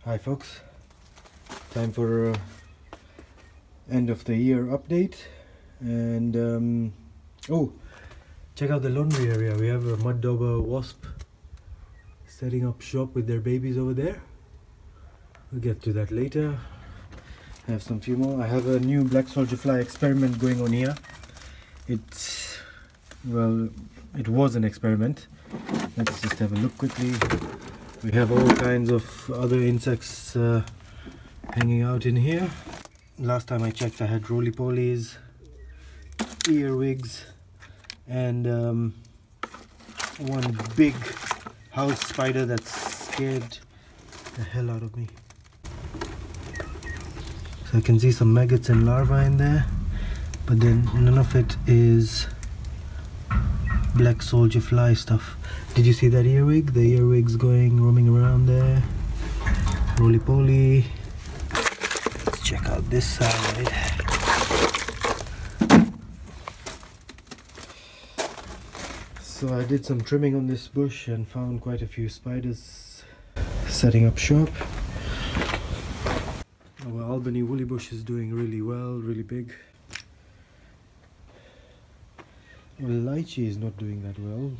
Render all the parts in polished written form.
Hi folks, time for end of the year update. And oh, check out the laundry area. We have a mud Dauber Wasp setting up shop with their babies over there. We'll get to that later. I have some few more. I have a new black soldier fly experiment going on here. It was an experiment. Let's just have a look quickly. We have all kinds of other insects hanging out in here. Last time I checked I had roly-polies, earwigs, and one big house spider that scared the hell out of me. So I can see some maggots and larvae in there, but then none of it is black soldier fly stuff. Did you see that earwig? The earwig's roaming around there. Roly-poly. Let's check out this side. So I did some trimming on this bush and found quite a few spiders setting up shop. Our Albany woolly bush is doing really well, really big. Well, lychee is not doing that well.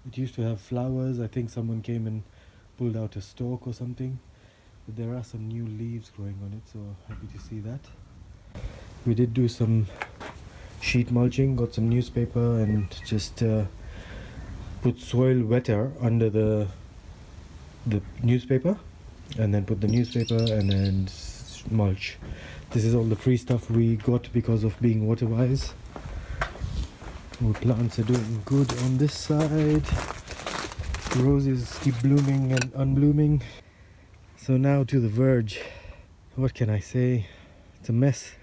It used to have flowers. I think someone came and pulled out a stalk or something. But there are some new leaves growing on it, so happy to see that. We did do some sheet mulching, got some newspaper and just put soil wetter under the newspaper, and then put the newspaper and then mulch. This is all the free stuff we got because of being water wise. Our plants are doing good on this side. Roses keep blooming and unblooming. So now to the verge. What can I say? It's a mess.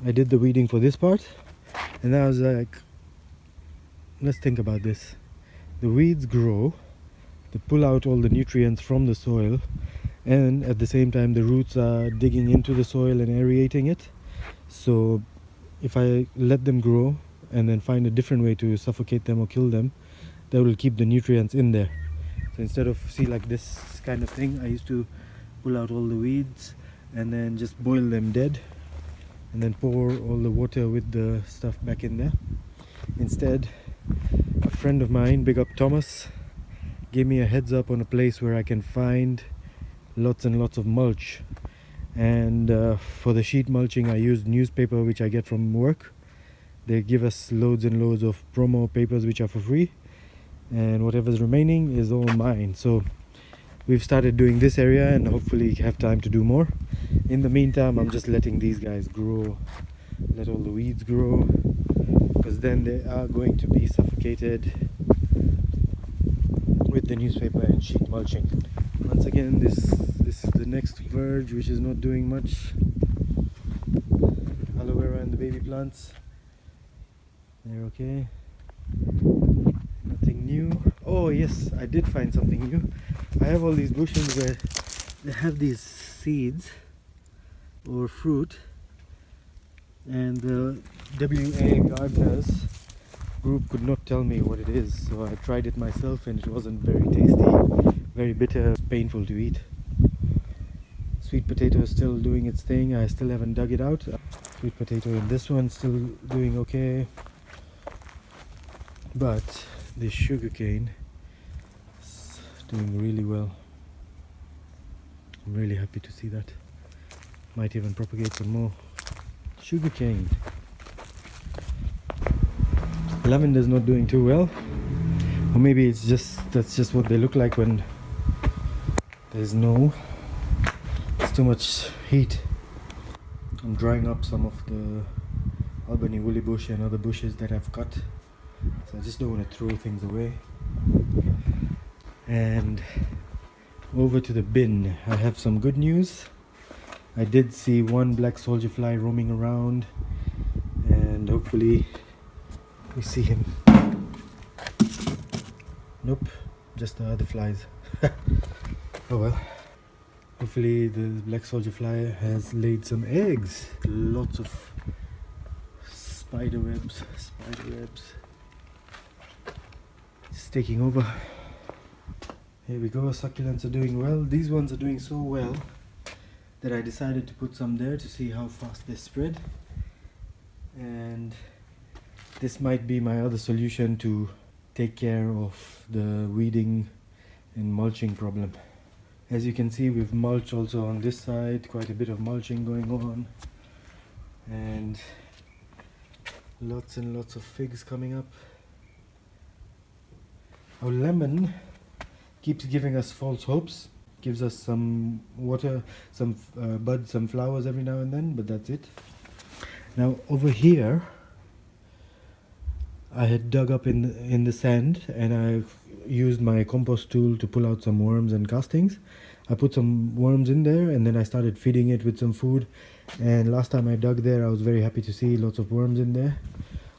I did the weeding for this part, and I was like, let's think about this. The weeds grow, they pull out all the nutrients from the soil, and at the same time the roots are digging into the soil and aerating it. So if I let them grow and then find a different way to suffocate them or kill them, that will keep the nutrients in there. So instead of, see, like this kind of thing, I used to pull out all the weeds and then just boil them dead and then pour all the water with the stuff back in there. Instead, a friend of mine, big up Thomas, gave me a heads up on a place where I can find lots and lots of mulch. And for the sheet mulching I used newspaper which I get from work. They give us loads and loads of promo papers which are for free, and whatever's remaining is all mine. So we've started doing this area and hopefully have time to do more. In the meantime, I'm just letting these guys grow, let all the weeds grow, because then they are going to be suffocated with the newspaper and sheet mulching. Once again, this is the next verge, which is not doing much. Aloe vera and the baby plants, they're okay. Nothing new. Oh yes, I did find something new. I have all these bushes where they have these seeds or fruit, and the WA gardeners group could not tell me what it is, so I tried it myself and it wasn't very tasty, very bitter, painful to eat. Sweet potato is still doing its thing. I still haven't dug it out. Sweet potato in this one still doing okay, but the sugarcane is doing really well. I'm really happy to see that. Might even propagate some more sugarcane. Lavender's not doing too well, or maybe it's that's just what they look like when there's too much heat. I'm drying up some of the Albany woolly bush and other bushes that I've cut, so I just don't want to throw things away. And over to the bin. I have some good news. I did see one black soldier fly roaming around, and hopefully we see him. Nope, just the other flies. Oh well. Hopefully the black soldier fly has laid some eggs. Lots of spider webs. Just taking over. Here we go, succulents are doing well. These ones are doing so well that I decided to put some there to see how fast they spread. And this might be my other solution to take care of the weeding and mulching problem. As you can see, we've mulched also on this side, quite a bit of mulching going on, and lots and lots of figs coming up. Our lemon keeps giving us false hopes, gives us some water, some buds, some flowers every now and then, but that's it. Now over here I had dug up in the sand, and I used my compost tool to pull out some worms and castings. I put some worms in there, and then I started feeding it with some food, and last time I dug there I was very happy to see lots of worms in there.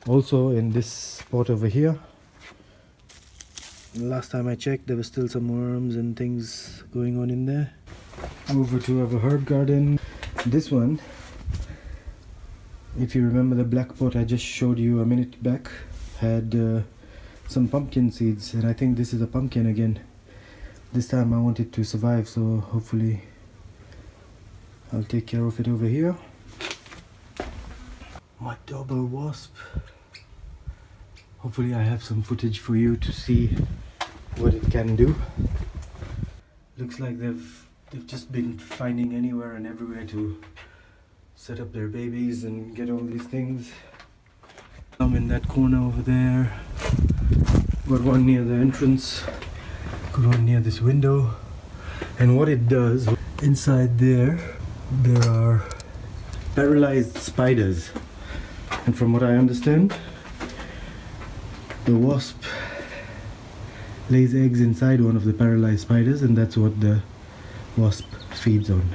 Also in this spot over here, last time I checked there were still some worms and things going on in there. Over to our herb garden. This one, if you remember the black pot I just showed you a minute back, had some pumpkin seeds, and I think this is a pumpkin again. This time I want it to survive, so hopefully I'll take care of it over here. My Dauber wasp. Hopefully I have some footage for you to see what it can do. Looks like they've just been finding anywhere and everywhere to set up their babies and get all these things. Some in that corner over there. Got one near the entrance. Got one near this window. And what it does, inside there are paralyzed spiders. And from what I understand, the wasp lays eggs inside one of the paralyzed spiders, and that's what the wasp feeds on.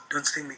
Don't sting me.